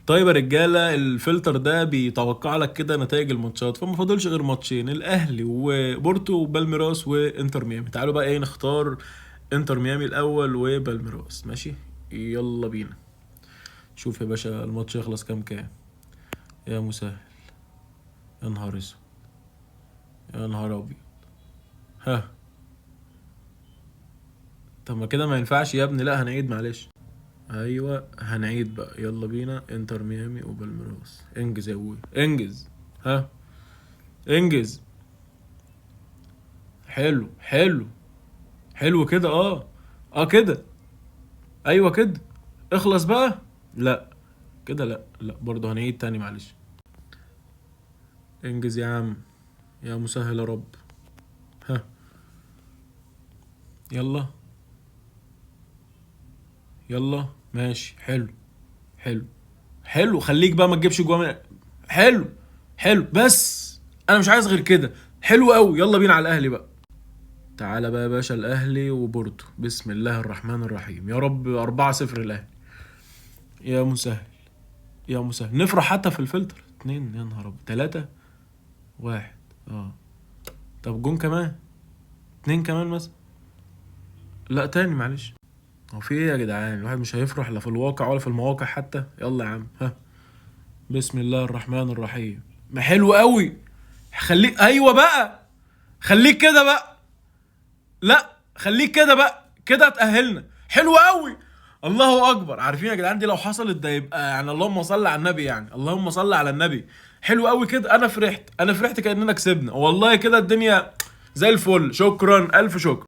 طيب يا رجاله، الفلتر ده بيتوقع لك كده نتائج الماتشات، فما فاضلش غير ماتشين: الاهلي وبورتو وبالميراس وانتر ميامي. تعالوا بقى ايه نختار؟ انتر ميامي الاول وبالميراس، ماشي؟ يلا بينا. شوف يا باشا الماتش يخلص كام كام. يا مسهل. يا نهار اسود. يا نهار ابيض. ها. طب ما كده ما ينفعش يا ابني، لا هنعيد معلش. ايوه هنعيد بقى، يلا بينا. انتر ميامي وبالميراس، انجز يا ابوي انجز. ها. انجز. حلو حلو. حلو كده، اه. اه كده. ايوه كده. اخلص بقى. لا كده، لا لا برضه هنعيد تاني معلش. انجز يا عم. يا مسهل يا رب. ها. يلا. يلا ماشي. حلو. حلو. حلو، خليك بقى ما تجيبش جوا حلو. حلو بس. انا مش عايز غير كده. حلو قوي، يلا بينا على الاهلي بقى. تعالى بقى يا باشا، الاهلي وبورتو، بسم الله الرحمن الرحيم، يا رب 4-0 الاهلي. يا مسهل. يا مسهل، نفرح حتى في الفلتر. اتنين، يا نهار ابيض. 3-1. اه. طب جون كمان. اتنين كمان مثلا. لا تاني معلش. هو في ايه يا جدعان؟ الواحد مش هيفرح لا في الواقع ولا في المواقع حتى. يلا يا عم. ها. بسم الله الرحمن الرحيم. ما حلو قوي. خليك ايوه بقى. خليك كده بقى. لا خليك كده بقى، كده اتأهلنا. حلو قوي. الله اكبر. عارفين يا جدعان دي لو حصلت ده يبقى يعني اللهم صل على النبي، يعني اللهم صل على النبي. حلو قوي كده، انا فرحت، انا فرحت كأننا كسبنا والله. كده الدنيا زي الفل. شكرا الف شكر.